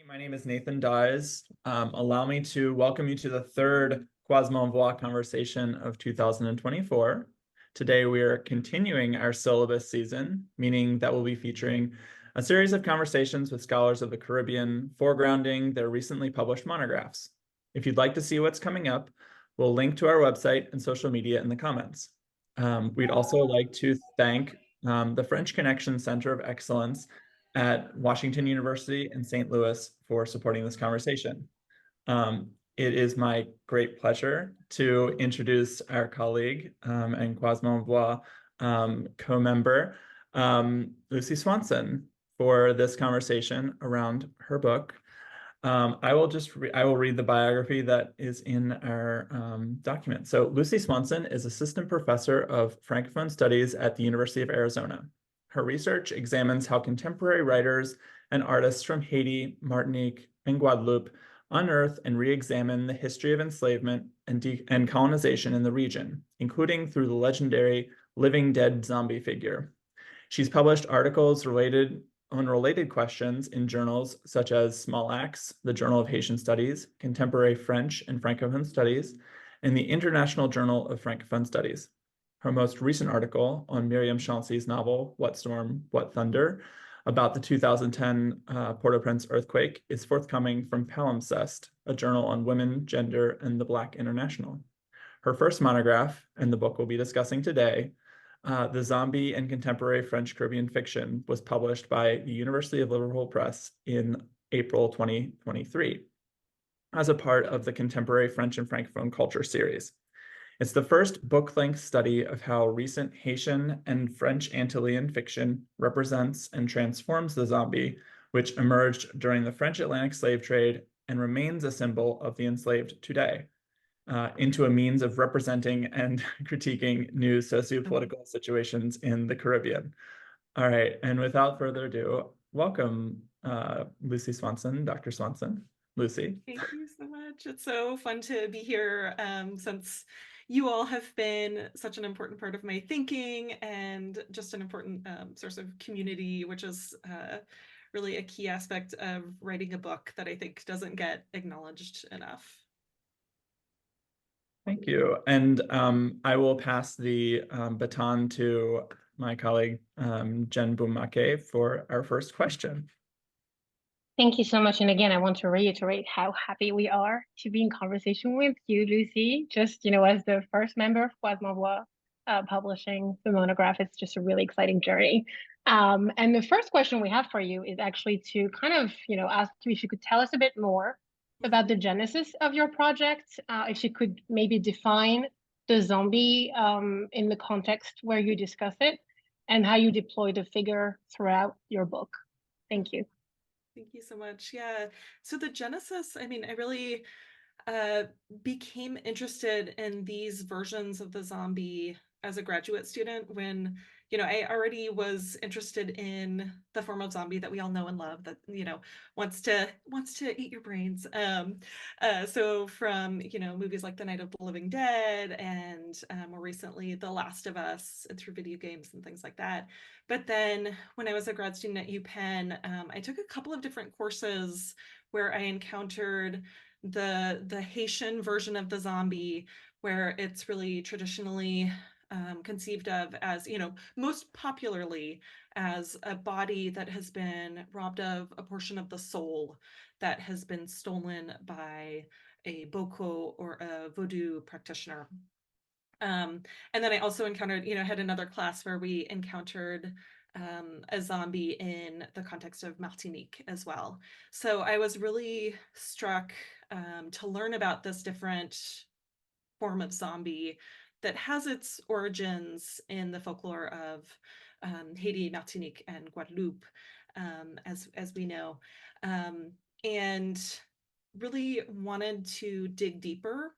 My name is Nathan Dyes. Allow me to welcome you to the third Kwazman Vwa conversation of 2024. Today, we are continuing our syllabus season, meaning that we'll be featuring a series of conversations with scholars of the Caribbean, foregrounding their recently published monographs. If you'd like to see what's coming up, we'll link to our website and social media in the comments. We'd also like to thank the French Connection Center of Excellence at Washington University in St. Louis for supporting this conversation. It is my great pleasure to introduce our colleague and Kwazman Vwa co-member, Lucy Swanson, for this conversation around her book. I will read the biography that is in our document. So Lucy Swanson is assistant professor of Francophone studies at the University of Arizona. Her research examines how contemporary writers and artists from Haiti, Martinique, and Guadeloupe unearth and re-examine the history of enslavement and colonization in the region, including through the legendary living dead zombie figure. She's published articles on related questions in journals such as Small Axe, the Journal of Haitian Studies, Contemporary French and Francophone Studies, and the International Journal of Francophone Studies. Her most recent article on Miriam Chauncey's novel, What Storm, What Thunder, about the 2010 Port-au-Prince earthquake is forthcoming from Palimpsest, a journal on women, gender, and the Black International. Her first monograph, and the book we'll be discussing today, The Zombie and Contemporary French Caribbean Fiction, was published by the University of Liverpool Press in April 2023 as a part of the Contemporary French and Francophone Culture series. It's the first book-length study of how recent Haitian and French Antillean fiction represents and transforms the zombie, which emerged during the French Atlantic slave trade and remains a symbol of the enslaved today, into a means of representing and critiquing new sociopolitical situations in the Caribbean. All right, and without further ado, welcome, Lucy Swanson, Dr. Swanson. Lucy. Thank you so much. It's so fun to be here since you all have been such an important part of my thinking and just an important source of community, which is really a key aspect of writing a book that I think doesn't get acknowledged enough. Thank you. And I will pass the baton to my colleague, Jen Bumake, for our first question. Thank you so much. And again, I want to reiterate how happy we are to be in conversation with you, Lucy. Just, as the first member of Kwazman Vwa publishing the monograph, it's just a really exciting journey. And the first question we have for you is actually to kind of, ask you if you could tell us a bit more about the genesis of your project, if you could maybe define the zombie in the context where you discuss it, and how you deploy the figure throughout your book. Thank you. Thank you so much. Yeah. So the genesis, I mean, I really became interested in these versions of the zombie as a graduate student when, I already was interested in the form of zombie that we all know and love that, wants to eat your brains. So from, movies like The Night of the Living Dead and more recently The Last of Us and through video games and things like that. But then when I was a grad student at UPenn, I took a couple of different courses where I encountered the Haitian version of the zombie, where it's really traditionally conceived of as, most popularly as a body that has been robbed of a portion of the soul that has been stolen by a boko or a voodoo practitioner. And then I also encountered, had another class where we encountered a zombie in the context of Martinique as well. So I was really struck to learn about this different form of zombie that has its origins in the folklore of Haiti, Martinique, and Guadeloupe, as we know, and really wanted to dig deeper,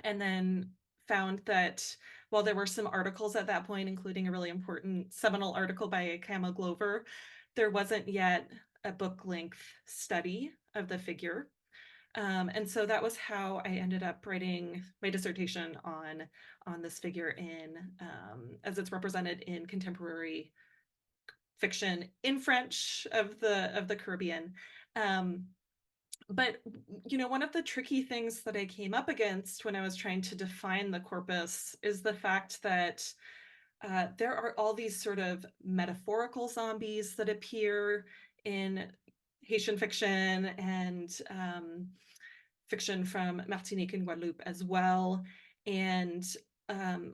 and then found that while there were some articles at that point, including a really important seminal article by Kama Glover, there wasn't yet a book-length study of the figure. And so that was how I ended up writing my dissertation on this figure as it's represented in contemporary fiction in French of the Caribbean. But, one of the tricky things that I came up against when I was trying to define the corpus is the fact that there are all these sort of metaphorical zombies that appear in Haitian fiction and fiction from Martinique and Guadeloupe as well, and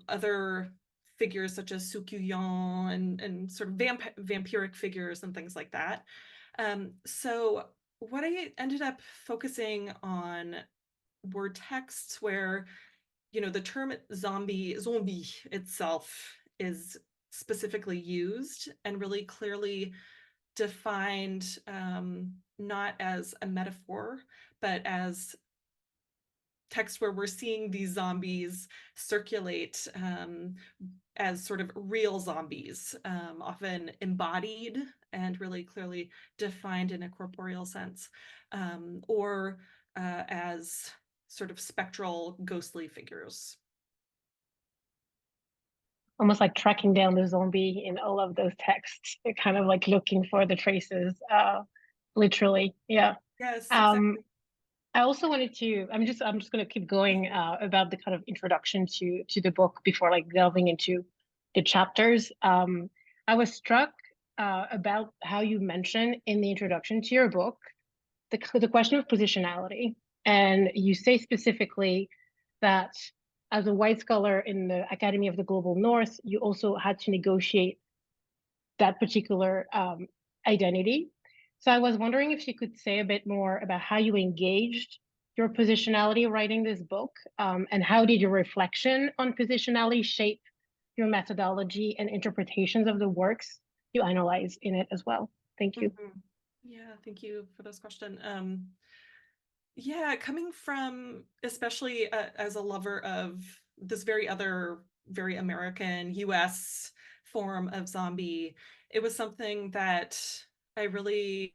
other figures such as Sukuyan and sort of vampiric figures and things like that. So what I ended up focusing on were texts where, the term zombie itself is specifically used and really clearly defined, not as a metaphor, but as text where we're seeing these zombies circulate as sort of real zombies, often embodied and really clearly defined in a corporeal sense, or as sort of spectral, ghostly figures. Almost like tracking down the zombie in all of those texts. They're kind of like looking for the traces, literally. Yeah. Yes, Um, exactly. I also wanted to, I'm just going to keep going about the kind of introduction to the book before like delving into the chapters. I was struck about how you mention in the introduction to your book the question of positionality. And you say specifically that as a white scholar in the Academy of the Global North, you also had to negotiate that particular identity. So I was wondering if you could say a bit more about how you engaged your positionality writing this book, and how did your reflection on positionality shape your methodology and interpretations of the works you analyze in it as well. Thank you. Mhm. Yeah, thank you for this question. Yeah, coming from, especially as a lover of this very American US form of zombie, it was something that I really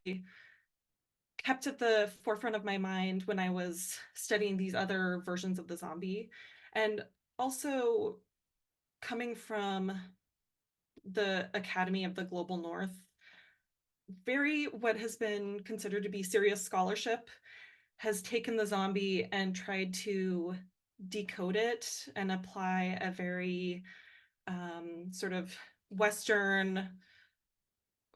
kept at the forefront of my mind when I was studying these other versions of the zombie. And also coming from the Academy of the Global North, very what has been considered to be serious scholarship has taken the zombie and tried to decode it and apply a very sort of Western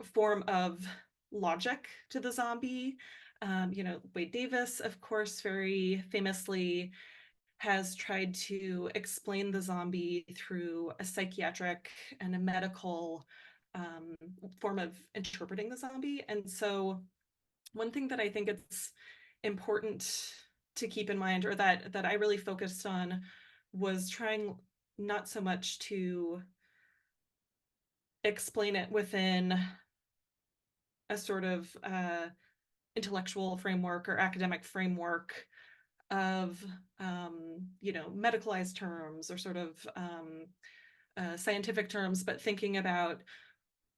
form of logic to the zombie. Wade Davis, of course, very famously has tried to explain the zombie through a psychiatric and a medical form of interpreting the zombie. And so one thing that I think it's important to keep in mind, or that I really focused on, was trying not so much to explain it within a sort of intellectual framework or academic framework of medicalized terms or sort of scientific terms, but thinking about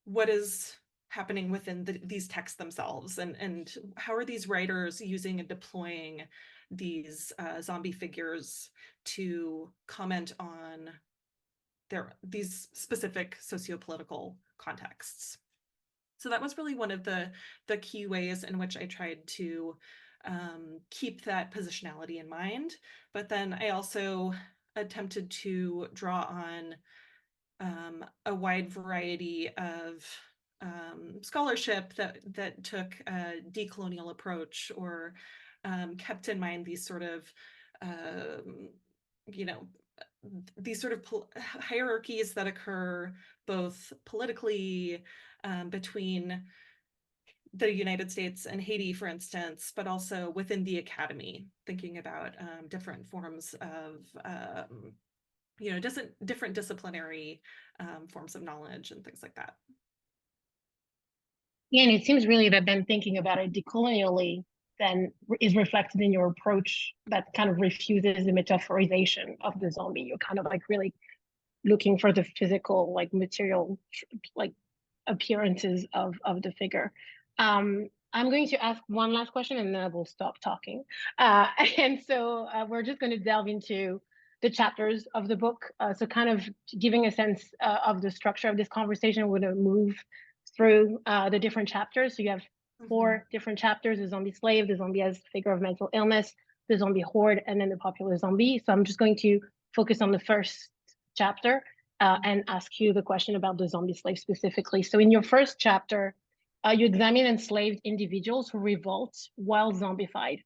what is happening within these texts themselves, and how are these writers using and deploying these zombie figures to comment on these specific sociopolitical contexts. So that was really one of the key ways in which I tried to keep that positionality in mind. But then I also attempted to draw on a wide variety of scholarship that took a decolonial approach, or kept in mind these sort of you know these sort of hierarchies that occur both politically between the United States and Haiti, for instance, but also within the academy, thinking about different forms of different disciplinary forms of knowledge and things like that. Yeah, and it seems really that then thinking about it decolonially then is reflected in your approach that kind of refuses the metaphorization of the zombie. You're kind of like really looking for the physical, like material, like appearances of the figure. I'm going to ask one last question and then I will stop talking. And so we're just going to delve into the chapters of the book. So kind of giving a sense of the structure of this conversation, we're going to move through the different chapters. So you have 4 different chapters: the zombie slave, the zombie as figure of mental illness, the zombie horde, and then the popular zombie. So I'm just going to focus on the first chapter and ask you the question about the zombie slave specifically. So in your first chapter, you examine enslaved individuals who revolt while zombified.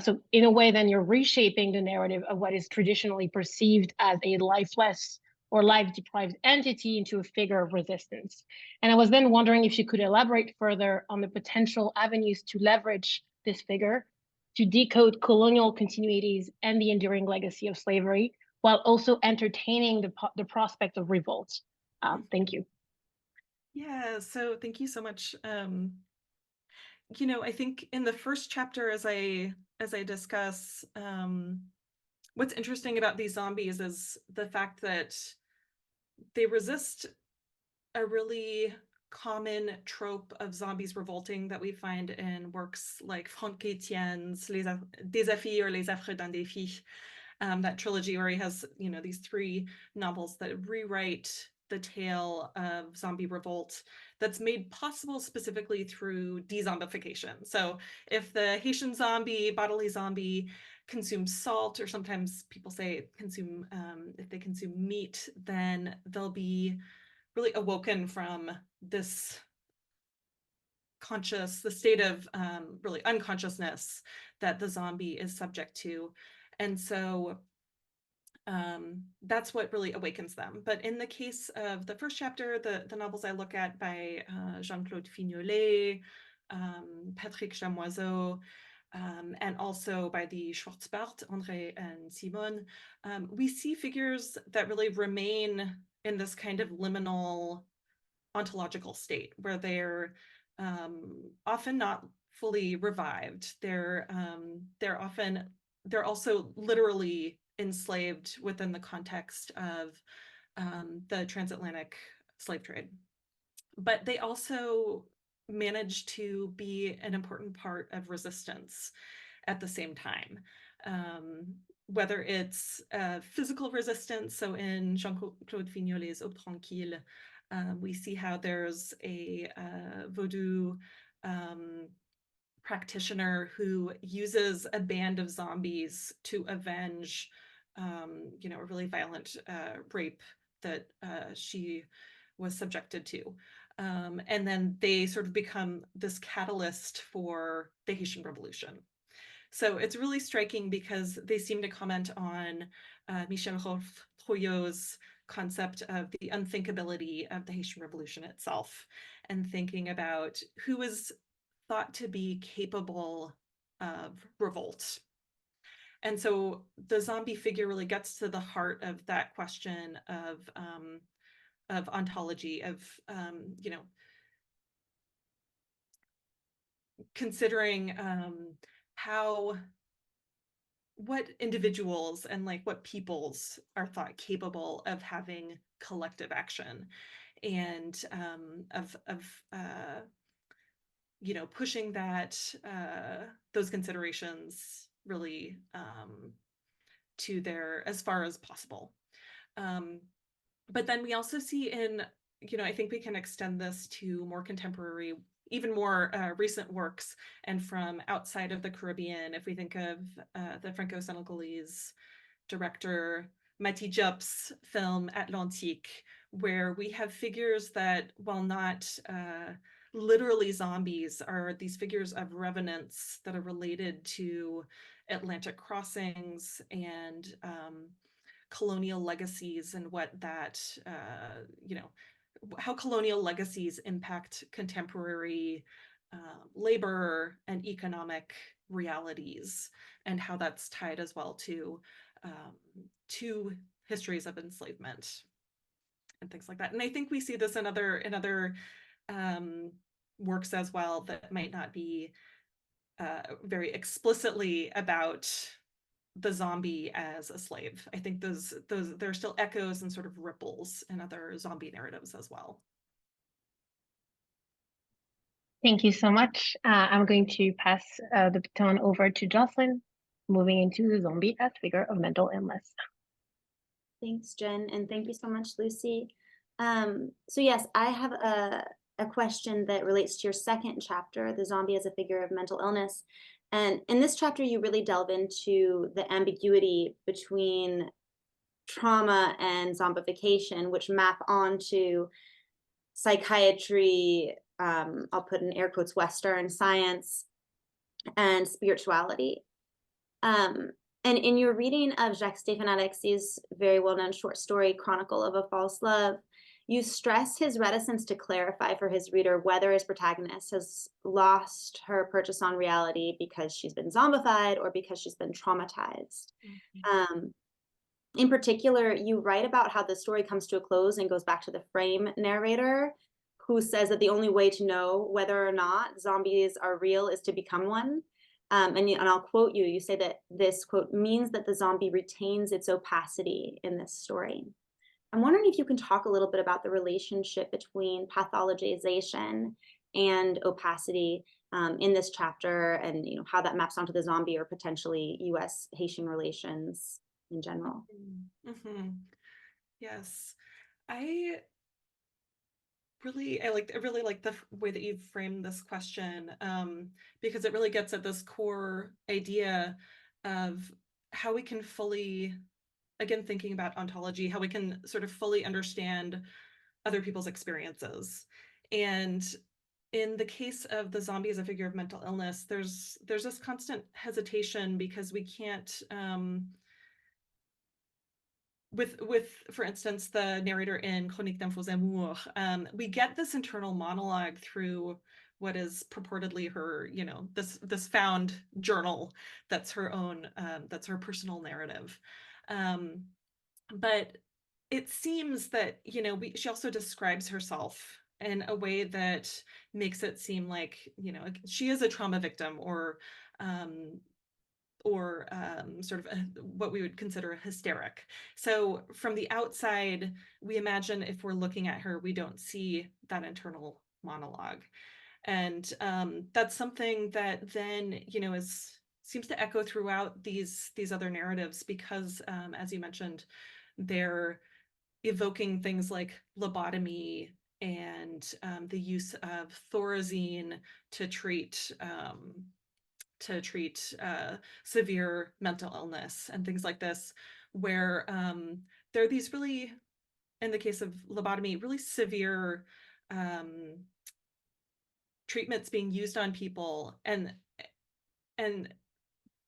So in a way, then you're reshaping the narrative of what is traditionally perceived as a lifeless or life-deprived entity into a figure of resistance. And I was then wondering if you could elaborate further on the potential avenues to leverage this figure to decode colonial continuities and the enduring legacy of slavery, while also entertaining the prospect of revolt. Thank you. Yeah, so thank you so much. I think in the first chapter, as I discuss, what's interesting about these zombies is the fact that they resist a really common trope of zombies revolting that we find in works like Franck Etienne's Les Défis or Les Affres d'un défi, that trilogy where he has, these 3 novels that rewrite the tale of zombie revolt that's made possible specifically through dezombification. So if the Haitian zombie, bodily zombie, consumes salt, or sometimes people say if they consume meat, then they'll be really awoken from this the state of really unconsciousness that the zombie is subject to. And so that's what really awakens them. But in the case of the first chapter, the novels I look at by Jean-Claude Fignolet, Patrick Chamoiseau, and also by the Schwarzbart, André and Simone, we see figures that really remain in this kind of liminal ontological state where they're often not fully revived. They're also literally enslaved within the context of the transatlantic slave trade. But they also manage to be an important part of resistance at the same time. Whether it's physical resistance, so in Jean-Claude Fignolet's Aube Tranquille, we see how there's a Vodou practitioner who uses a band of zombies to avenge, a really violent rape that she was subjected to. And then they sort of become this catalyst for the Haitian Revolution. So it's really striking because they seem to comment on Michel Rolf-Trouillot's concept of the unthinkability of the Haitian Revolution itself, and thinking about who is thought to be capable of revolt. And so the zombie figure really gets to the heart of that question of ontology, of considering what individuals and what peoples are thought capable of having collective action, and of pushing those considerations really to their as far as possible. But then we also see I think we can extend this to more contemporary, even more recent works, and from outside of the Caribbean. If we think of the Franco-Senegalese director Mati Diop's film Atlantique, where we have figures that, while not literally zombies, are these figures of revenants that are related to Atlantic crossings and colonial legacies, and what that, how colonial legacies impact contemporary labor and economic realities, and how that's tied as well to histories of enslavement and things like that. And I think we see this in other works as well that might not be very explicitly about the zombie as a slave. I think those there are still echoes and sort of ripples in other zombie narratives as well. Thank you so much. I'm going to pass the baton over to Jocelyn, moving into the zombie as figure of mental illness. Thanks, Jen, and thank you so much, Lucy. So yes, I have a a question that relates to your second chapter, The Zombie as a Figure of Mental Illness. And in this chapter, you really delve into the ambiguity between trauma and zombification, which map onto psychiatry, I'll put in air quotes, Western science, and spirituality. And in your reading of Jacques-Stéphane Alexis' very well-known short story, Chronicle of a False Love, you stress his reticence to clarify for his reader whether his protagonist has lost her purchase on reality because she's been zombified or because she's been traumatized. In particular, you write about how the story comes to a close and goes back to the frame narrator, who says that the only way to know whether or not zombies are real is to become one. And I'll quote you, you say that this, quote, means that the zombie retains its opacity in this story. I'm wondering if you can talk a little bit about the relationship between pathologization and opacity in this chapter, and how that maps onto the zombie or potentially US-Haitian relations in general. Mm-hmm. Yes, I really like the way that you've framed this question, because it really gets at this core idea of how we can fully, again, thinking about ontology, how we can sort of fully understand other people's experiences. And in the case of the zombie as a figure of mental illness, there's this constant hesitation because we can't, with for instance, the narrator in Chronique d'un faux amour, we get this internal monologue through what is purportedly her, this found journal that's her own, that's her personal narrative. But it seems that, she also describes herself in a way that makes it seem like, she is a trauma victim, or sort of what we would consider a hysteric. So from the outside, we imagine if we're looking at her, we don't see that internal monologue. And that's something that then, seems to echo throughout these other narratives, because as you mentioned, they're evoking things like lobotomy and the use of thorazine to treat severe mental illness and things like this, where there are these really, in the case of lobotomy, really severe treatments being used on people, and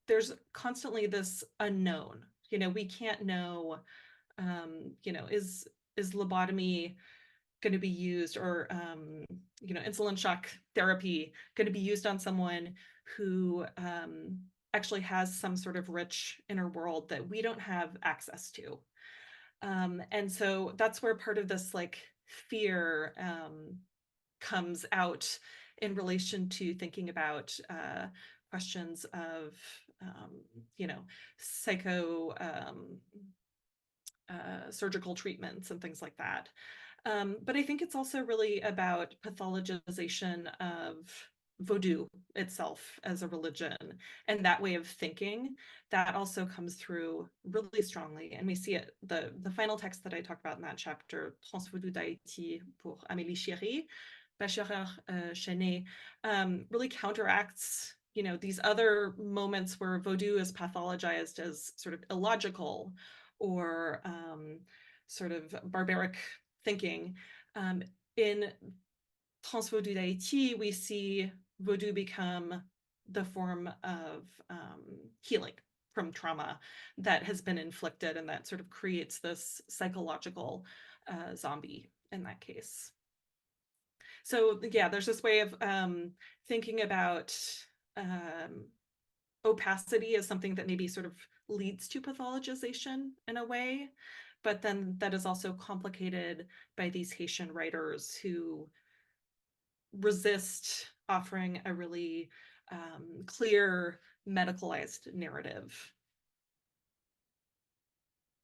there's constantly this unknown. We can't know, is lobotomy going to be used, or insulin shock therapy going to be used on someone who actually has some sort of rich inner world that we don't have access to. And so that's where part of this fear comes out in relation to thinking about questions of surgical treatments and things like that. But I think it's also really about pathologization of Vodou itself as a religion, and that way of thinking that also comes through really strongly. And we see it, the final text that I talked about in that chapter, Trans Vodou d'Haïti pour Amélie Chéry, Bachara Chenet, really counteracts these other moments where Vodou is pathologized as sort of illogical or sort of barbaric thinking. In Trans Vodou d'Haïti, we see Vodou become the form of healing from trauma that has been inflicted, and that sort of creates this psychological zombie in that case. So yeah, there's this way of thinking about opacity as something that maybe sort of leads to pathologization in a way, but then that is also complicated by these Haitian writers who resist offering a really clear medicalized narrative.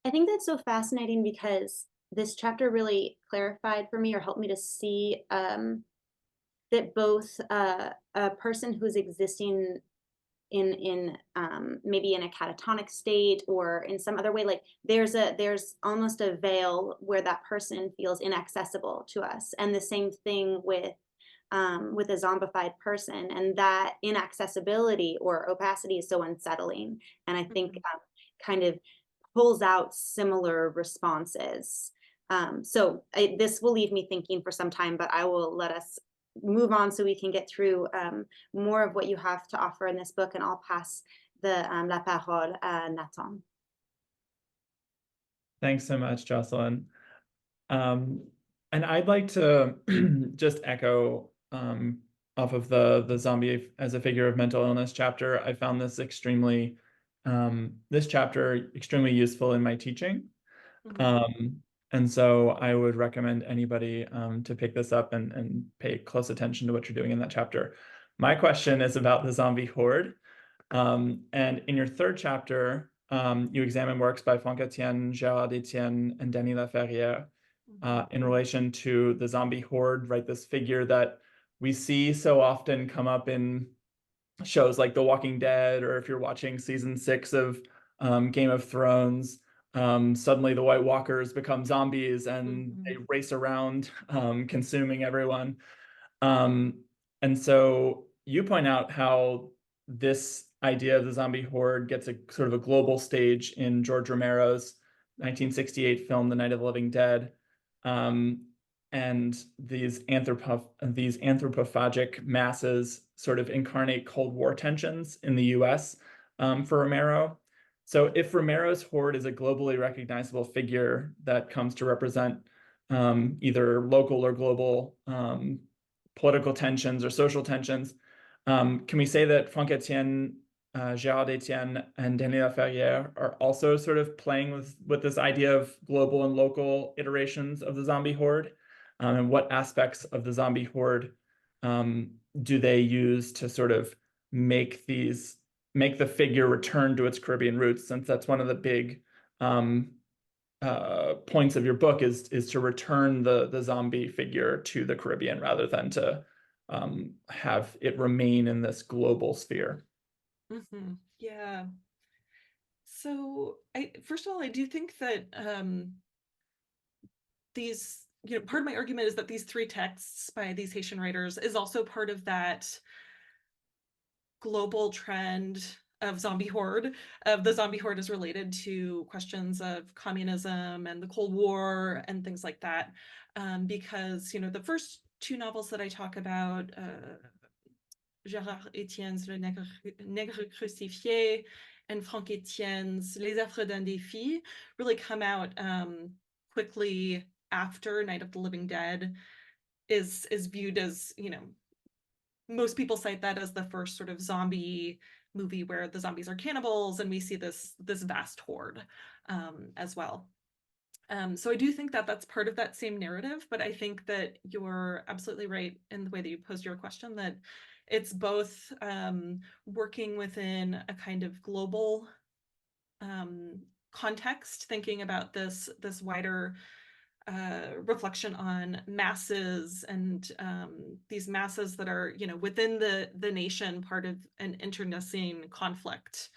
I think that's so fascinating because this chapter really clarified for me, or helped me to see that both a person who's existing in maybe in a catatonic state or in some other way, like there's almost a veil where that person feels inaccessible to us. And the same thing with with a zombified person, and that inaccessibility or opacity is so unsettling. And I think kind of pulls out similar responses. This will leave me thinking for some time, but I will let us move on so we can get through more of what you have to offer in this book, and I'll pass the la parole à Nathan. Thanks so much, Jocelyn. And I'd like to just echo off of the zombie as a figure of mental illness chapter. I found this chapter extremely useful in my teaching. And so I would recommend anybody to pick this up and pay close attention to what you're doing in that chapter. My question is about the zombie horde. And in your third chapter, you examine works by Franck Etienne, Gérard Etienne, and Denis Laferrière in relation to the zombie horde, right? This figure that we see so often come up in shows like The Walking Dead, or if you're watching season 6 of Game of Thrones, suddenly the White Walkers become zombies and they race around, consuming everyone. And so you point out how this idea of the zombie horde gets a sort of a global stage in George Romero's 1968 film, The Night of the Living Dead. And these anthropophagic masses sort of incarnate Cold War tensions in the US for Romero. So if Romero's horde is a globally recognizable figure that comes to represent either local or global political tensions or social tensions, can we say that Franck Etienne, Gérard Etienne, and Denis Laferrière are also sort of playing with this idea of global and local iterations of the zombie horde? And what aspects of the zombie horde do they use to sort of make the figure return to its Caribbean roots, since that's one of the big points of your book is to return the zombie figure to the Caribbean rather than to have it remain in this global sphere. Yeah. So first of all, I do think that these, part of my argument is that these 3 texts by these Haitian writers is also part of that global trend of zombie horde. The zombie horde is related to questions of communism and the Cold War and things like that. Because, the first 2 novels that I talk about, Gérard Etienne's Le Nègre Crucifié and Franck Etienne's Les Affres d'un Défi, really come out quickly after Night of the Living Dead is viewed as, most people cite that as the first sort of zombie movie where the zombies are cannibals, and we see this vast horde as well. So I do think that that's part of that same narrative, but I think that you're absolutely right in the way that you posed your question, that it's both working within a kind of global context, thinking about this wider reflection on masses and these masses that are, within the nation, part of an internecine conflict.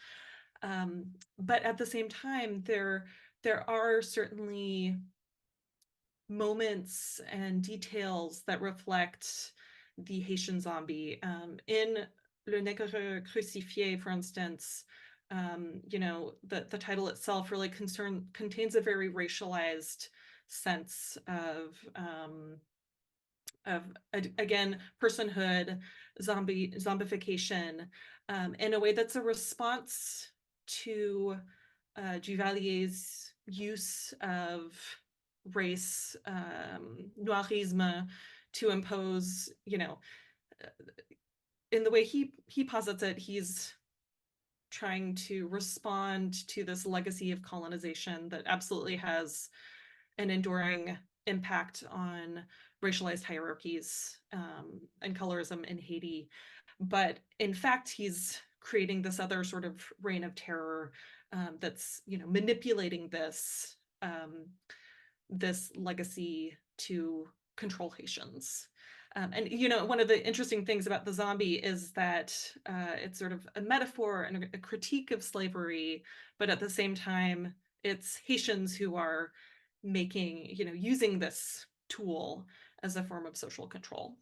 But at the same time, there are certainly moments and details that reflect the Haitian zombie. In Le Nègre Crucifié, for instance, the title itself really contains a very racialized sense of again, personhood, zombification, in a way that's a response to Duvalier's use of race, noirisme, to impose, in the way he posits it, he's trying to respond to this legacy of colonization that absolutely has an enduring impact on racialized hierarchies and colorism in Haiti. But in fact, he's creating this other sort of reign of terror that's, manipulating this legacy to control Haitians. And, one of the interesting things about the zombie is that it's sort of a metaphor and a critique of slavery, but at the same time, it's Haitians who are making, using this tool as a form of social control.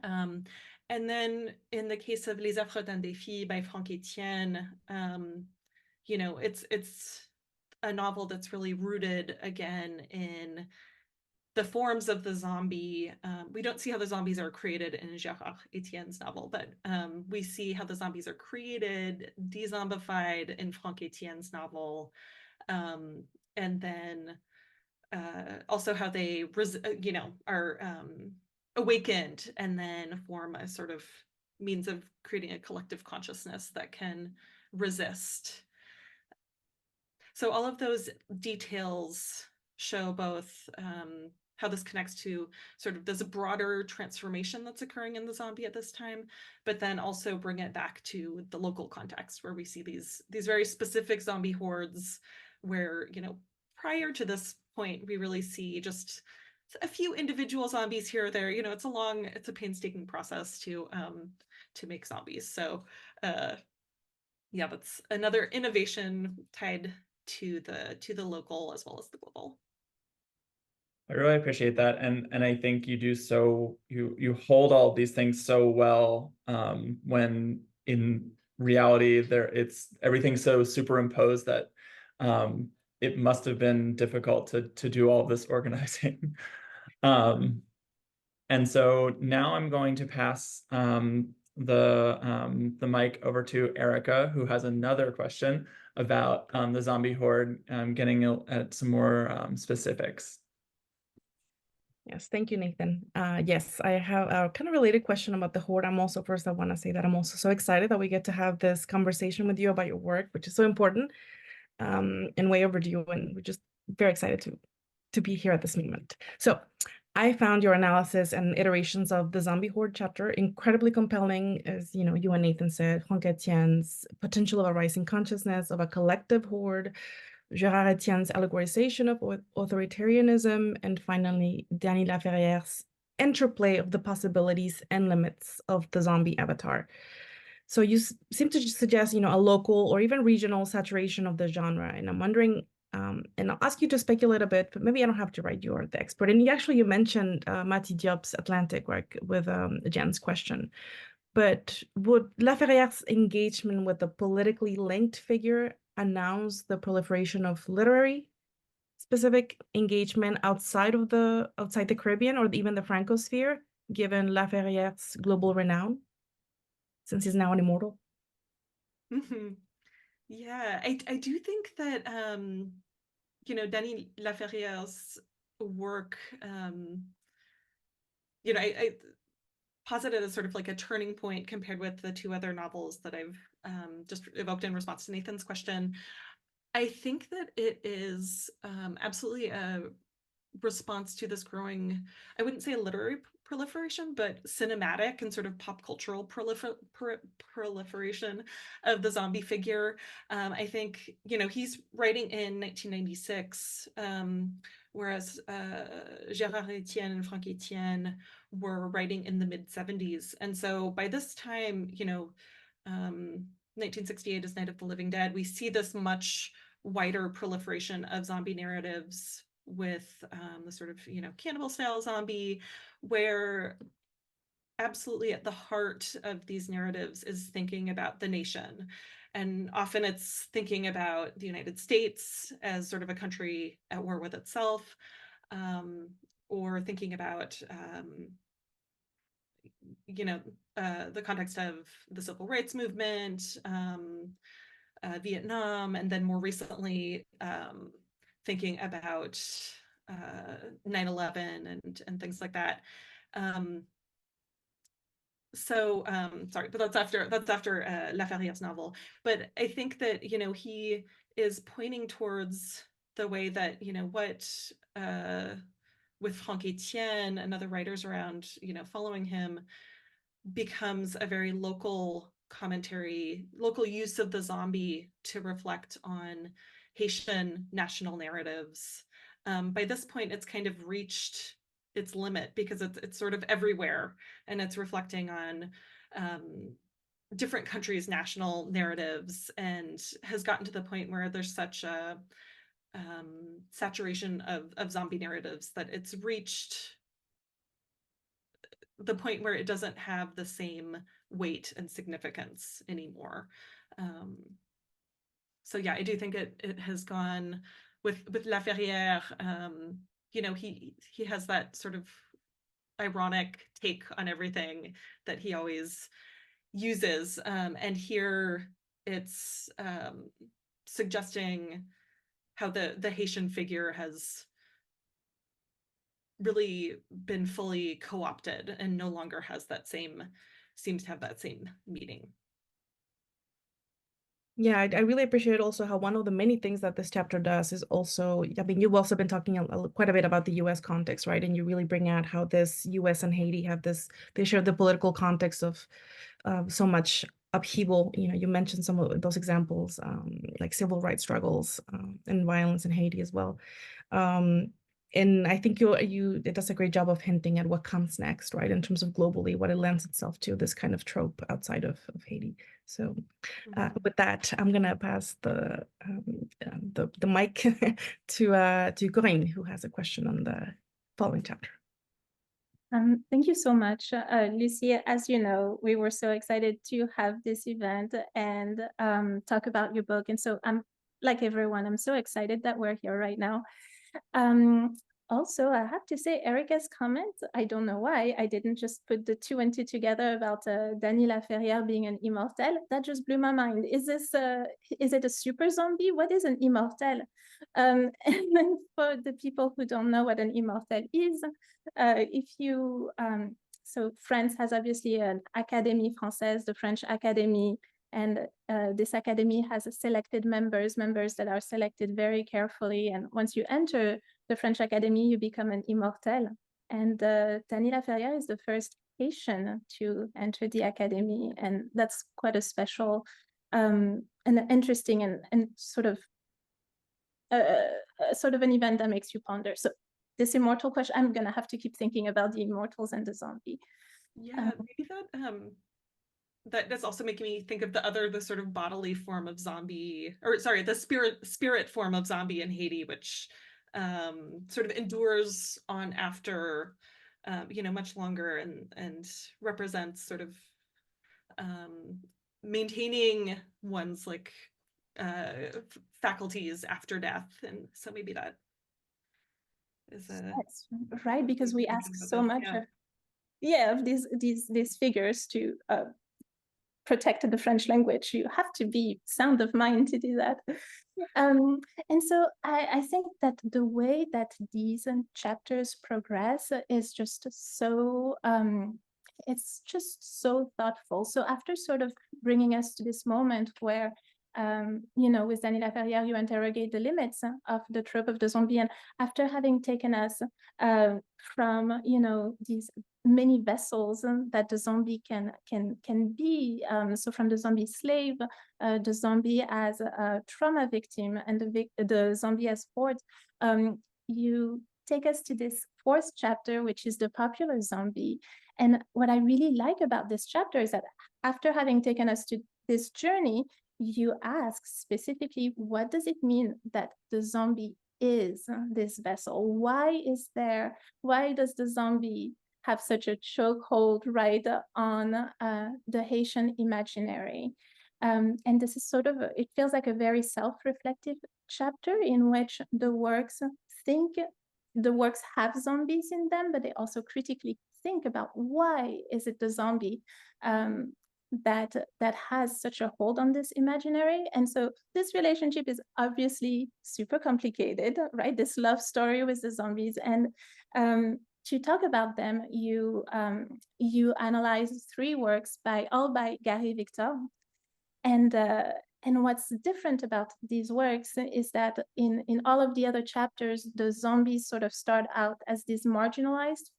And then in the case of Les Affres d'un défi by Franck Etienne, you know, it's a novel that's really rooted again in the forms of the zombie. We don't see how the zombies are created in Gérard Etienne's novel, but we see how the zombies are created, de-zombified in Franck Etienne's novel, and then also how they, you know, are awakened and then form a sort of means of creating a collective consciousness that can resist. So all of those details show both how this connects to sort of this broader transformation that's occurring in the zombie at this time, but then also bring it back to the local context where we see these very specific zombie hordes where, you know, prior to this point, we really see just a few individual zombies here or there. You know, it's a painstaking process to make zombies. So yeah, that's another innovation tied to the local as well as the global. I really appreciate that, and I think you do so you hold all these things so well, when in reality it's everything's so superimposed that it must have been difficult to do all this organizing. And so now I'm going to pass the mic over to Erica, who has another question about the zombie horde, getting at some more specifics. Yes, thank you, Nathan. Yes, I have a kind of related question about the horde. I want to say that I'm also so excited that we get to have this conversation with you about your work, which is so important and way overdue. And we're just very excited to be here at this moment. So I found your analysis and iterations of the zombie horde chapter incredibly compelling, as you know, you and Nathan said, Franck Etienne's potential of a rising consciousness of a collective horde, Gérard Etienne's allegorization of authoritarianism, and finally, Dany Laferrière's interplay of the possibilities and limits of the zombie avatar. So you seem to suggest, you know, a local or even regional saturation of the genre, and I'm wondering, and I'll ask you to speculate a bit, but maybe I don't have to write, you're the expert. And you mentioned Mati Diop's Atlantic work with Jen's question. But would Laferrière's engagement with a politically linked figure announce the proliferation of literary specific engagement outside the Caribbean or even the Francosphere, given Laferrière's global renown, since he's now an immortal? Mm-hmm. Yeah, I do think that you know, Dany Laferrière's work, you know, I posit it as sort of like a turning point compared with the two other novels that I've just evoked in response to Nathan's question. I think that it is absolutely a response to this growing, I wouldn't say a literary proliferation, but cinematic and sort of pop cultural proliferation of the zombie figure. I think, you know, he's writing in 1996, whereas Gérard Etienne and Franck Etienne were writing in the mid-70s. And so by this time, you know, 1968 is Night of the Living Dead, we see this much wider proliferation of zombie narratives with the sort of, you know, cannibal style zombie, where absolutely at the heart of these narratives is thinking about the nation. And often it's thinking about the United States as sort of a country at war with itself, or thinking about, you know, the context of the civil rights movement, Vietnam, and then more recently, thinking about 9/11 and things like that. Sorry, but that's after Laferrière's novel. But I think that, you know, he is pointing towards the way that, you know, what with Franck Etienne and other writers around, you know, following him, becomes a very local commentary, local use of the zombie to reflect on Haitian national narratives. By this point, it's kind of reached its limit because it's sort of everywhere, and it's reflecting on different countries' national narratives, and has gotten to the point where there's such a saturation of zombie narratives that it's reached the point where it doesn't have the same weight and significance anymore. So yeah, I do think it has gone with La Ferrière. You know, he has that sort of ironic take on everything that he always uses, and here it's suggesting how the Haitian figure has really been fully co-opted and no longer has that same, seems to have that same meaning. Yeah, I really appreciate also how one of the many things that this chapter does is also, I mean, you've also been talking quite a bit about the US context, right? And you really bring out how this US and Haiti have this, they share the political context of so much upheaval. You know, you mentioned some of those examples, like civil rights struggles and violence in Haiti as well. And I think it does a great job of hinting at what comes next, right? In terms of globally, what it lends itself to, this kind of trope outside of Haiti. So with that, I'm gonna pass the mic to Corinne, who has a question on the following chapter. Thank you so much, Lucy. As you know, we were so excited to have this event and talk about your book. And so I'm, like everyone, I'm so excited that we're here right now. Also, I have to say, Erica's comment, I don't know why, I didn't just put the 2 and 2 together about Danny Laferrière being an immortel. That just blew my mind. Is it a super zombie? What is an immortel? And then for the people who don't know what an immortel is, if you, so France has obviously an Académie Française, the French Academy, and this academy has selected members that are selected very carefully. And once you enter the French Academy, you become an immortel. And Danny Laferrière is the first Haitian to enter the academy. And that's quite a special and interesting and sort of an event that makes you ponder. So this immortal question, I'm gonna have to keep thinking about the immortals and the zombie. Yeah, maybe that's also making me think of the sort of bodily form of zombie, or sorry, the spirit form of zombie in Haiti, which sort of endures on after, you know, much longer and represents sort of maintaining one's like faculties after death. And so maybe that is That's right, because we ask so much of these figures to protect the French language. You have to be sound of mind to do that. And so I think that the way that these chapters progress is just so, it's just so thoughtful. So after sort of bringing us to this moment where, you know, with Danny Laferrière, you interrogate the limits of the trope of the zombie. And after having taken us from, you know, these many vessels that the zombie can be, so from the zombie slave, the zombie as a trauma victim, and the zombie as sport, you take us to this fourth chapter, which is the popular zombie. And what I really like about this chapter is that after having taken us to this journey, you ask specifically, what does it mean that the zombie is this vessel? Why does the zombie have such a chokehold right on the Haitian imaginary? And this is sort of, it feels like a very self-reflective chapter in which the works have zombies in them, but they also critically think about why is it the zombie that has such a hold on this imaginary. And so this relationship is obviously super complicated, right? This love story with the zombies. And to talk about them, you analyze 3 works all by Gary Victor. And what's different about these works is that in all of the other chapters, the zombies sort of start out as these marginalized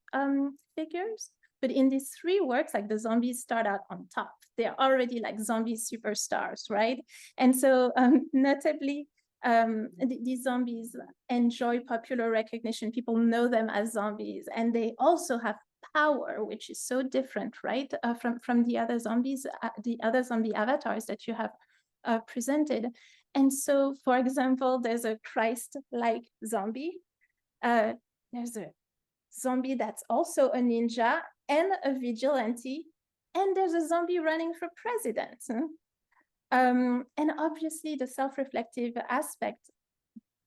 figures. But in these 3 works, like the zombies start out on top. They're already like zombie superstars, right? And so notably, these zombies enjoy popular recognition. People know them as zombies, and they also have power, which is so different, right, from the other zombies, the other zombie avatars that you have presented. And so, for example, there's a Christ-like zombie. There's a zombie that's also a ninja and a vigilante, and there's a zombie running for president. And obviously the self-reflective aspect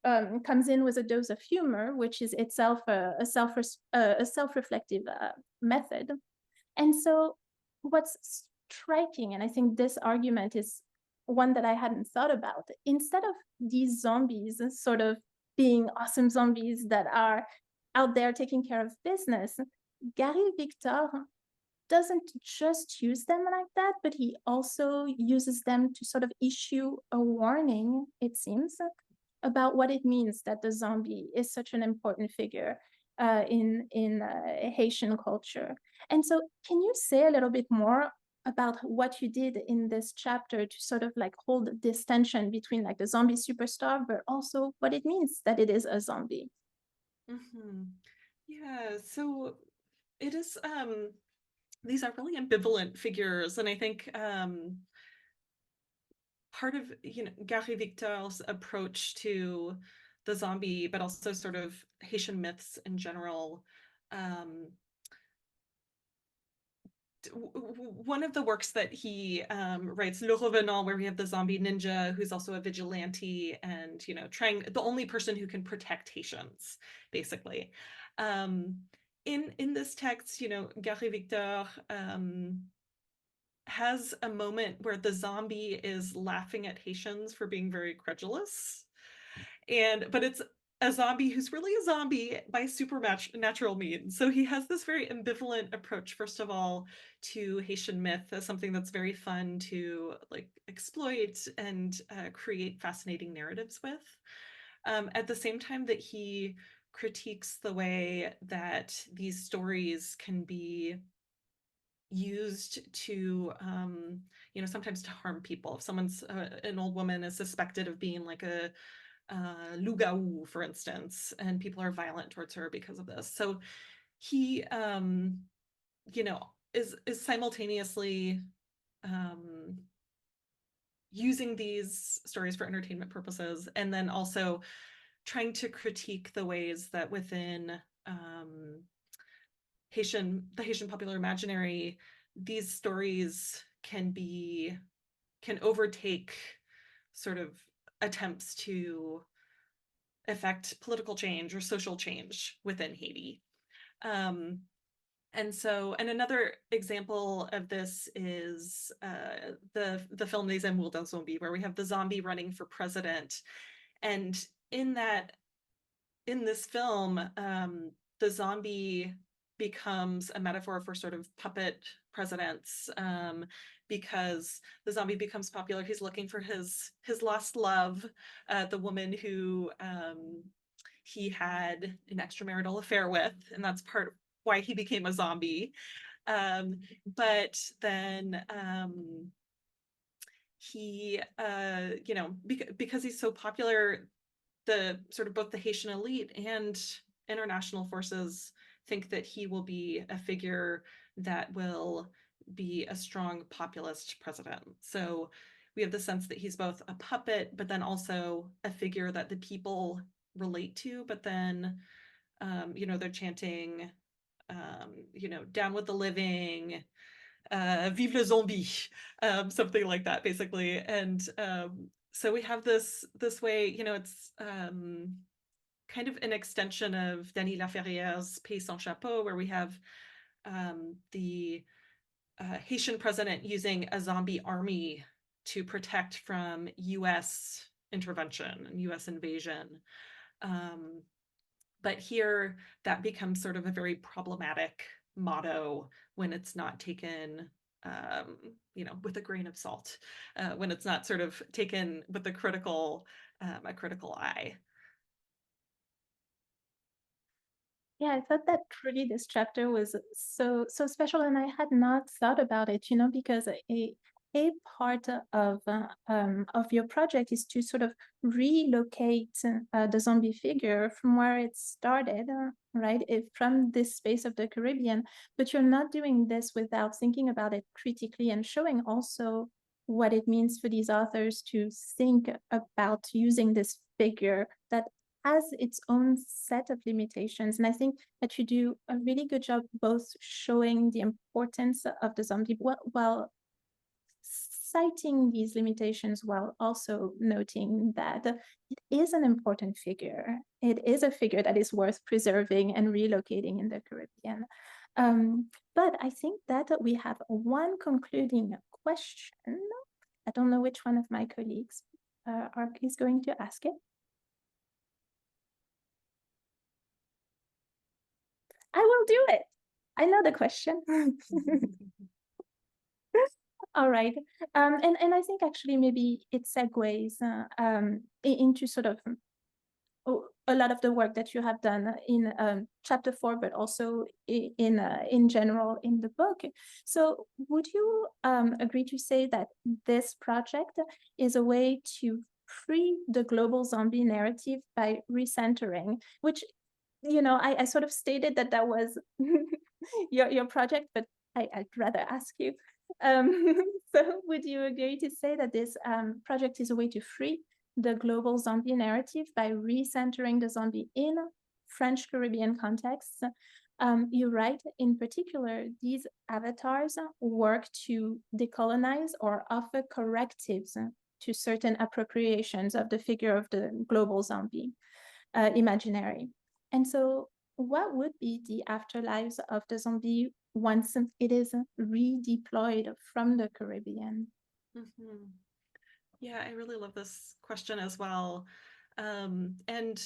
comes in with a dose of humor, which is itself a self-reflective method. And so what's striking, and I think this argument is one that I hadn't thought about, instead of these zombies sort of being awesome zombies that are out there taking care of business, Gary Victor doesn't just use them like that, but he also uses them to sort of issue a warning, it seems, about what it means that the zombie is such an important figure in Haitian culture. And so can you say a little bit more about what you did in this chapter to sort of like hold this tension between like the zombie superstar, but also what it means that it is a zombie? Yeah, so it is, these are really ambivalent figures, and I think part of Gary Victor's approach to the zombie, but also sort of Haitian myths in general. One of the works that he writes, Le Revenant, where we have the zombie ninja who's also a vigilante and trying, the only person who can protect Haitians, basically. In this text, Gary Victor has a moment where the zombie is laughing at Haitians for being very credulous, but it's a zombie who's really a zombie by supernatural means. So he has this very ambivalent approach, first of all, to Haitian myth as something that's very fun to like exploit and create fascinating narratives with. At the same time that he critiques the way that these stories can be used to sometimes to harm people. If someone's an old woman is suspected of being like a loup-garou, for instance, and people are violent towards her because of this. So he is simultaneously using these stories for entertainment purposes, and then also trying to critique the ways that within the Haitian popular imaginary, these stories can overtake sort of attempts to affect political change or social change within Haiti. And another example of this is the film Les Amours d'un Zombie, where we have the zombie running for president. And in this film, the zombie becomes a metaphor for sort of puppet presidents, because the zombie becomes popular. He's looking for his lost love, the woman who he had an extramarital affair with, and that's part why he became a zombie. But then he, because he's so popular, the sort of both the Haitian elite and international forces think that he will be a figure that will be a strong populist president. So we have the sense that he's both a puppet, but then also a figure that the people relate to, but then, they're chanting, down with the living, vive le zombie, something like that, basically. And so we have this way, it's kind of an extension of Denis Laferrière's Paix sans chapeau, where we have the Haitian president using a zombie army to protect from US intervention and US invasion. But here that becomes sort of a very problematic motto when it's not taken with a grain of salt, when it's not sort of taken with a critical eye. Yeah, I thought that truly this chapter was so special, and I had not thought about it, because a part of your project is to sort of relocate the zombie figure from where it started, right? From this space of the Caribbean, but you're not doing this without thinking about it critically and showing also what it means for these authors to think about using this figure that has its own set of limitations. And I think that you do a really good job both showing the importance of the zombie while citing these limitations, while also noting that it is an important figure. It is a figure that is worth preserving and relocating in the Caribbean. But I think that we have one concluding question. I don't know which one of my colleagues is going to ask it. I will do it. I know the question. All right. And I think actually maybe it segues into sort of a lot of the work that you have done in chapter 4, but also in general in the book. So would you agree to say that this project is a way to free the global zombie narrative by recentering, which, you know, I sort of stated that was your project, but I'd rather ask you. So would you agree to say that this project is a way to free the global zombie narrative by recentering the zombie in French Caribbean contexts? You write, in particular, these avatars work to decolonize or offer correctives to certain appropriations of the figure of the global zombie imaginary. And so what would be the afterlives of the zombie once it is redeployed from the Caribbean? Mm-hmm. Yeah, I really love this question as well. And,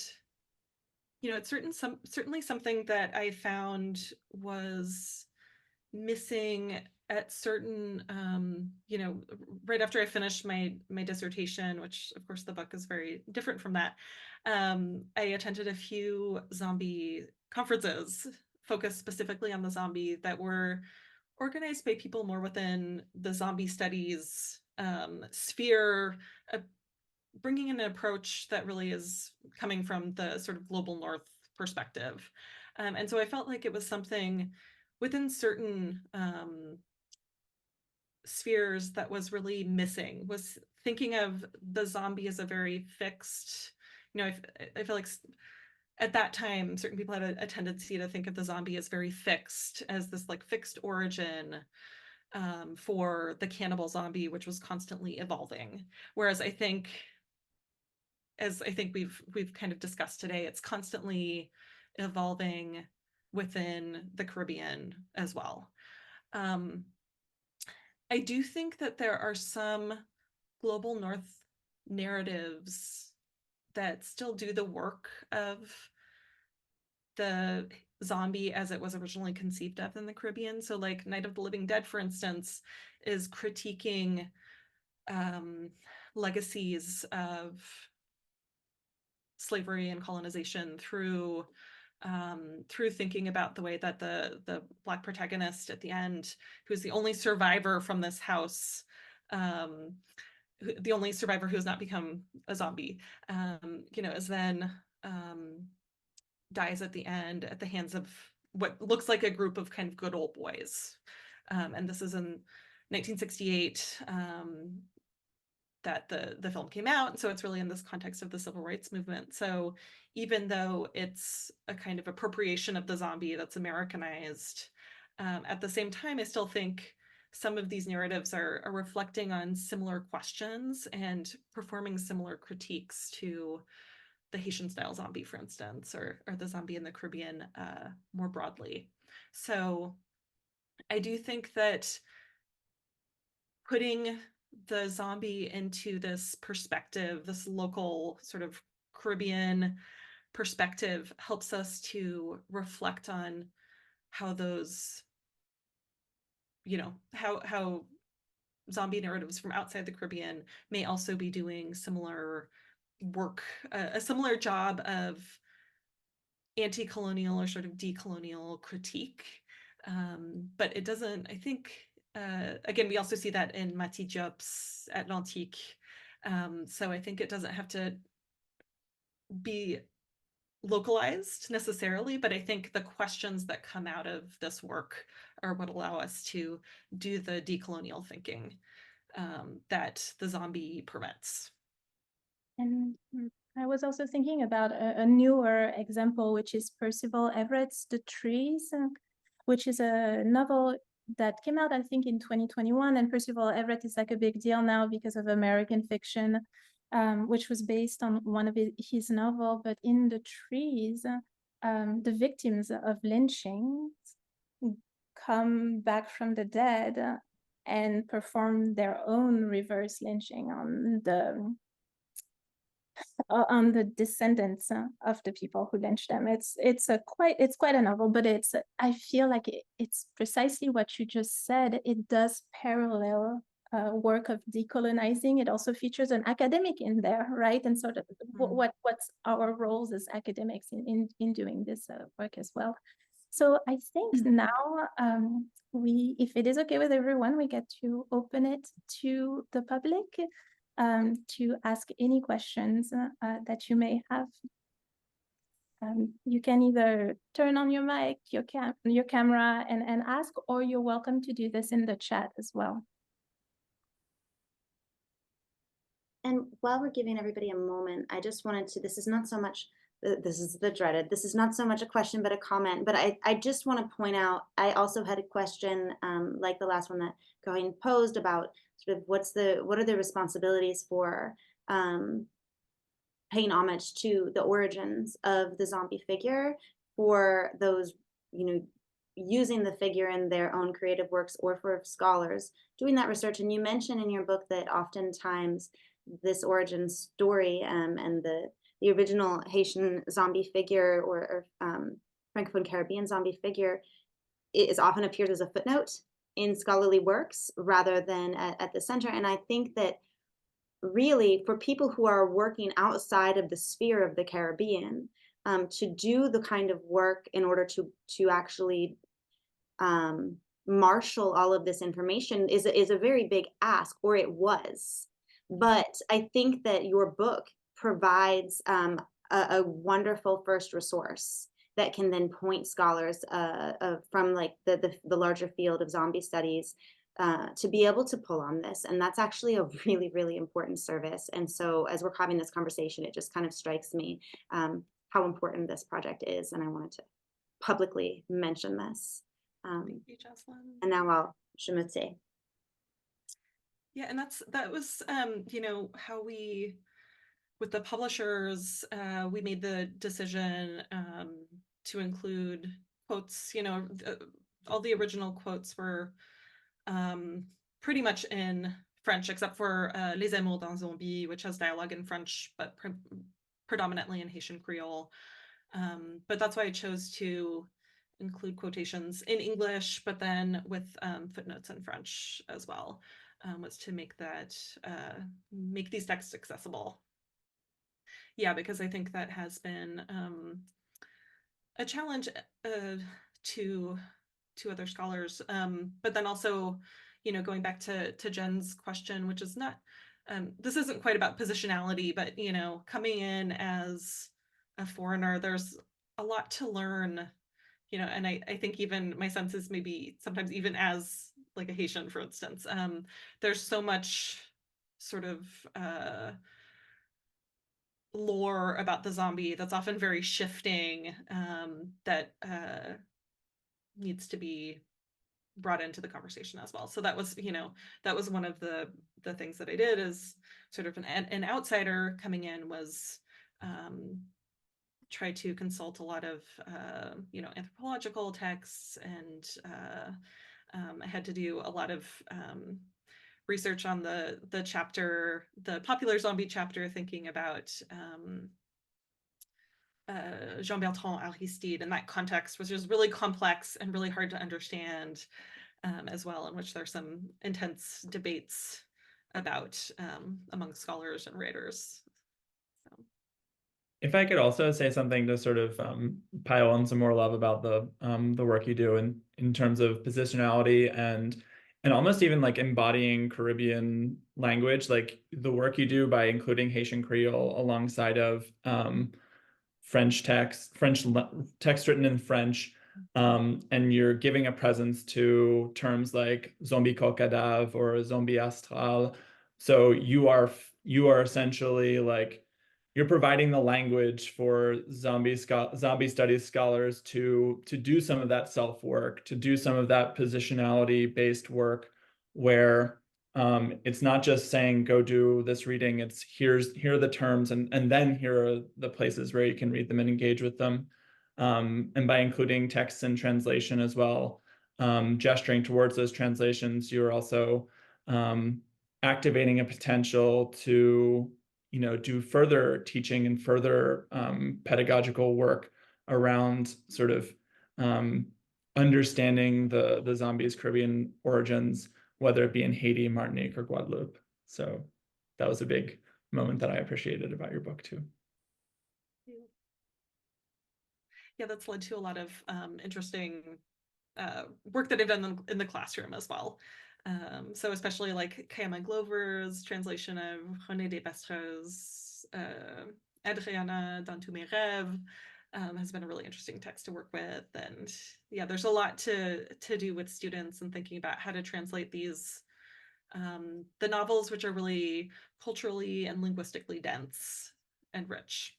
you know, it's certainly something that I found was missing at certain, you know, right after I finished my dissertation, which of course the book is very different from that. I attended a few zombie conferences focused specifically on the zombie that were organized by people more within the zombie studies sphere, bringing in an approach that really is coming from the sort of global north perspective. And so I felt like it was something within certain spheres that was really missing, was thinking of the zombie as a very fixed, you know, I feel like at that time, certain people had a tendency to think of the zombie as very fixed, as this like fixed origin for the cannibal zombie, which was constantly evolving. Whereas I think, as I think we've kind of discussed today, it's constantly evolving within the Caribbean as well. I do think that there are some global north narratives that still do the work of the zombie as it was originally conceived of in the Caribbean. So like Night of the Living Dead, for instance, is critiquing legacies of slavery and colonization through thinking about the way that the Black protagonist at the end, who's the only survivor from this house, the only survivor who has not become a zombie, you know, is then dies at the end at the hands of what looks like a group of kind of good old boys. And this is in 1968 that the film came out. So it's really in this context of the civil rights movement. So even though it's a kind of appropriation of the zombie that's Americanized, at the same time, I still think some of these narratives are reflecting on similar questions and performing similar critiques to the Haitian style zombie, for instance, or the zombie in the Caribbean more broadly. So I do think that putting the zombie into this perspective, this local sort of Caribbean perspective, helps us to reflect on how those, you know, how zombie narratives from outside the Caribbean may also be doing similar work, a similar job of anti-colonial or sort of decolonial critique. But it doesn't, I think, again, we also see that in Mati Diop's Atlantique. So I think it doesn't have to be localized necessarily, but I think the questions that come out of this work are what allow us to do the decolonial thinking that the zombie permits. And I was also thinking about a newer example, which is Percival Everett's The Trees, which is a novel that came out, I think, in 2021. And Percival Everett is like a big deal now because of American Fiction, which was based on one of his novel. But in The Trees, the victims of lynching come back from the dead and perform their own reverse lynching on the descendants of the people who lynched them. It's quite a novel, but I feel like it's precisely what you just said. It does parallel work of decolonizing. It also features an academic in there, right? And sort of what's our roles as academics in doing this work as well. So I think now if it is okay with everyone, we get to open it to the public to ask any questions that you may have. You can either turn on your mic, your camera and ask, or you're welcome to do this in the chat as well. And while we're giving everybody a moment, I just wanted to, this is not so much a question, but a comment. But I just want to point out, I also had a question like the last one that Corinne posed about sort of what are the responsibilities for paying homage to the origins of the zombie figure for those, using the figure in their own creative works, or for scholars doing that research. And you mentioned in your book that oftentimes this origin story and the original Haitian zombie figure or Francophone Caribbean zombie figure is often appears as a footnote in scholarly works rather than at the center. And I think that really for people who are working outside of the sphere of the Caribbean, to do the kind of work in order to actually marshal all of this information is a very big ask, or it was. But I think that your book provides a wonderful first resource that can then point scholars from like the larger field of zombie studies to be able to pull on this. And that's actually a really, really important service. And so as we're having this conversation, it just kind of strikes me how important this project is. And I wanted to publicly mention this. Thank you, Jocelyn. And now Shimutse. Yeah, and that was how we, with the publishers, we made the decision to include quotes. All the original quotes were pretty much in French, except for Les Amours d'un Zombie, which has dialogue in French, but predominantly in Haitian Creole. But that's why I chose to include quotations in English, but then with footnotes in French as well, was to make these texts accessible. Yeah, because I think that has been a challenge to other scholars. But then also, going back to Jen's question, which is not, this isn't quite about positionality, but, coming in as a foreigner, there's a lot to learn, and I think even my sense is maybe sometimes even as like a Haitian, for instance, there's so much sort of lore about the zombie that's often very shifting, that needs to be brought into the conversation as well. So that was one of the things that I did as sort of an outsider coming in, was try to consult a lot of anthropological texts, and I had to do a lot of research on the chapter, the popular zombie chapter, thinking about Jean-Bertrand Aristide in that context, which is really complex and really hard to understand as well, in which there's some intense debates about among scholars and writers. So. If I could also say something to sort of pile on some more love about the work you do in terms of positionality and almost even like embodying Caribbean language, like the work you do by including Haitian Creole alongside of French text written in French, and you're giving a presence to terms like zombie cadavre or zombie astral. So you are essentially like you're providing the language for zombie studies scholars to do some of that self work, to do some of that positionality based work, where it's not just saying go do this reading. It's here are the terms, and then here are the places where you can read them and engage with them. And by including text and translation as well, gesturing towards those translations, you're also activating a potential to do further teaching and further pedagogical work around sort of understanding the zombies' Caribbean origins, whether it be in Haiti, Martinique, or Guadeloupe. So that was a big moment that I appreciated about your book too. Yeah, that's led to a lot of interesting work that I've done in the classroom as well. So especially like Kayama Glover's translation of René Desbestreaux's Adriana dans tous mes rêves has been a really interesting text to work with. And yeah, there's a lot to do with students and thinking about how to translate these the novels, which are really culturally and linguistically dense and rich.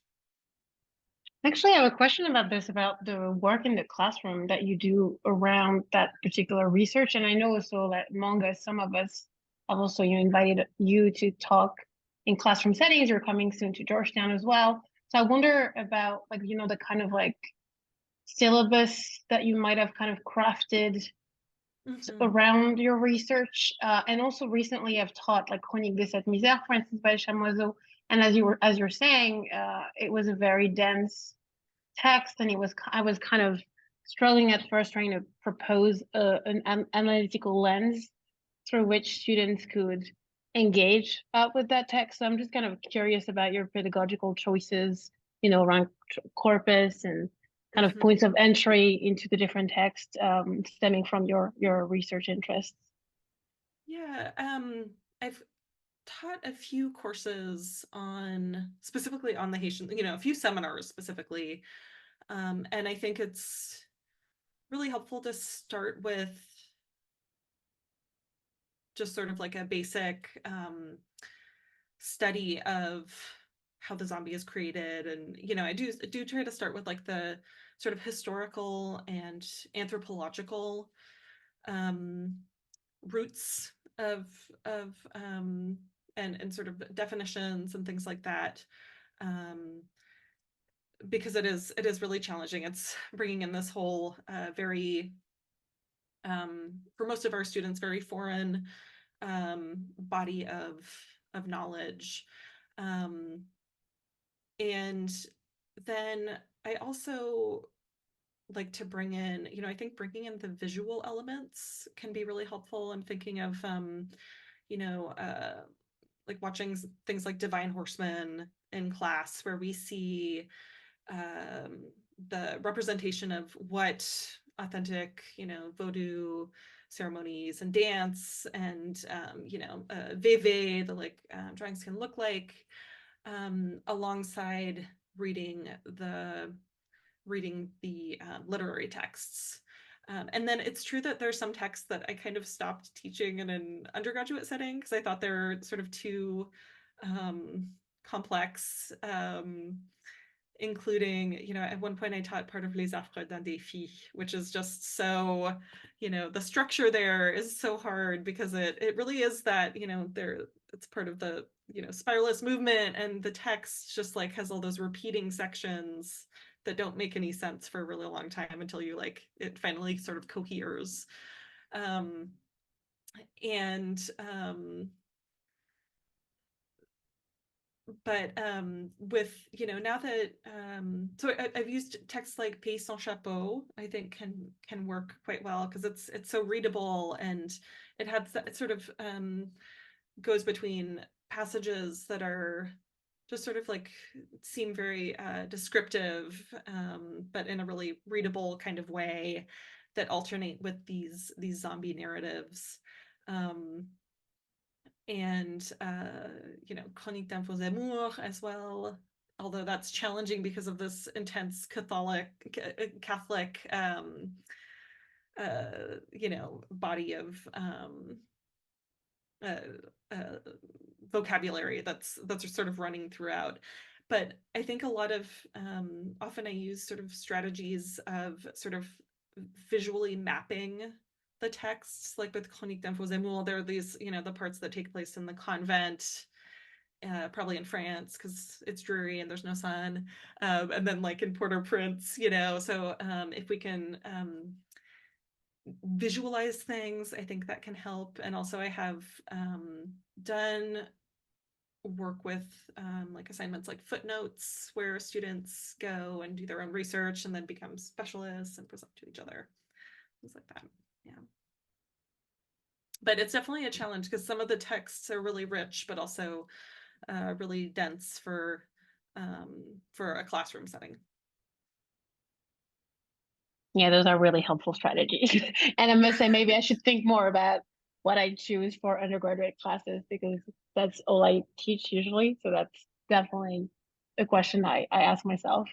Actually, I have a question about this, about the work in the classroom that you do around that particular research. And I know also that among us, some of us have also invited you to talk in classroom settings. You're coming soon to Georgetown as well. So I wonder about the kind of syllabus that you might have kind of crafted around your research. And also recently I've taught like Chronique de cette misère, for instance, by Chamoiseau. And as you're saying, it was a very dense text, and I was kind of struggling at first trying to propose an analytical lens through which students could engage with that text. So I'm just kind of curious about your pedagogical choices, around corpus and kind of points of entry into the different texts stemming from your research interests. Yeah, I've taught a few courses specifically on the Haitian, a few seminars specifically. And I think it's really helpful to start with just sort of like a basic study of how the zombie is created. And, I do try to start with like the sort of historical and anthropological roots of and sort of definitions and things like that, because it is really challenging. It's bringing in this whole very for most of our students very foreign body of knowledge, and then I also like to bring in, I think bringing in the visual elements can be really helpful. I'm thinking of like watching things like Divine Horseman in class, where we see the representation of what authentic, Vodou ceremonies and dance and, veve, the drawings can look like, alongside reading the literary texts. And then it's true that there's some texts that I kind of stopped teaching in an undergraduate setting because I thought they're sort of too complex, including, at one point I taught part of Les Affres d'un Défi, which is just so, the structure there is so hard because it really is that, it's part of the, spiralist movement, and the text just like has all those repeating sections that don't make any sense for a really long time until you it finally sort of coheres. But with, now that, so I've used texts like Pays sans chapeau, I think can work quite well because it's so readable, and it sort of goes between passages that are just sort of seem very descriptive, but in a really readable kind of way, that alternate with these zombie narratives. And Chronique d'un faux amour as well, although that's challenging because of this intense Catholic body of vocabulary that's sort of running throughout. but I think a lot of, often I use sort of strategies of sort of visually mapping the texts, like with Chronique d'un faux amour, there are these, the parts that take place in the convent, probably in France because it's dreary and there's no sun, and then like in Port-au-Prince, so if we can visualize things, I think that can help. And also I have done work with like assignments like footnotes where students go and do their own research and then become specialists and present to each other, things like that. Yeah, but it's definitely a challenge because some of the texts are really rich but also really dense for a classroom setting. Yeah, those are really helpful strategies. And I must say, maybe I should think more about what I choose for undergraduate classes because that's all I teach usually. So that's definitely a question I ask myself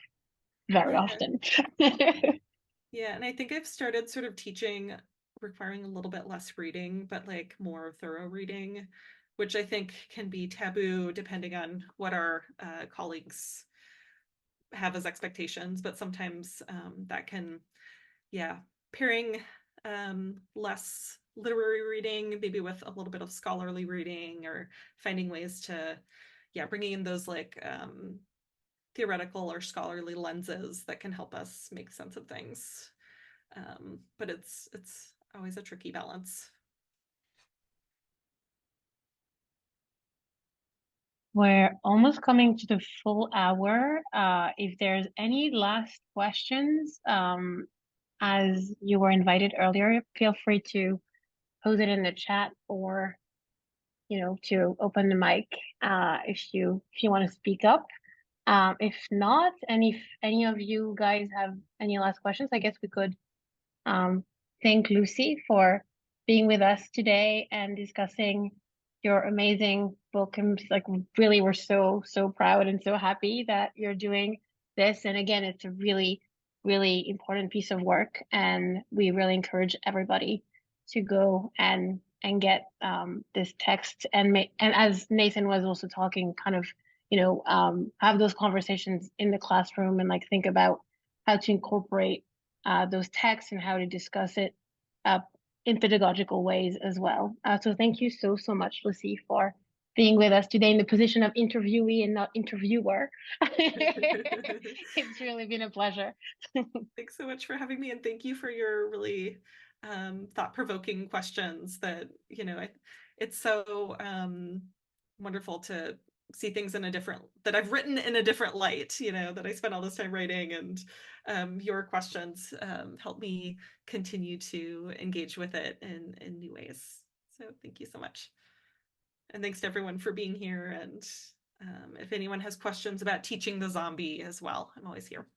very often. Yeah, and I think I've started sort of teaching requiring a little bit less reading, but like more thorough reading, which I think can be taboo depending on what our colleagues have as expectations, but sometimes that can, pairing less literary reading, maybe with a little bit of scholarly reading, or finding ways to, bringing in those like theoretical or scholarly lenses that can help us make sense of things. But it's always a tricky balance. We're almost coming to the full hour. If there's any last questions, as you were invited earlier, feel free to pose it in the chat or, to open the mic if you want to speak up. If not, and if any of you guys have any last questions, I guess we could thank Lucy for being with us today and discussing your amazing book. And like, really, we're so proud and so happy that you're doing this. And again, it's a really, really important piece of work, and we really encourage everybody to go and get this text and as Nathan was also talking, kind of have those conversations in the classroom and like think about how to incorporate those texts and how to discuss it in pedagogical ways as well. So thank you so much, Lucy, for being with us today in the position of interviewee and not interviewer. It's really been a pleasure. Thanks so much for having me, and thank you for your really thought-provoking questions that, it's so wonderful to see things that I've written in a different light, that I spent all this time writing, and your questions help me continue to engage with it in new ways. So thank you so much. And thanks to everyone for being here. And if anyone has questions about teaching the zombie as well, I'm always here.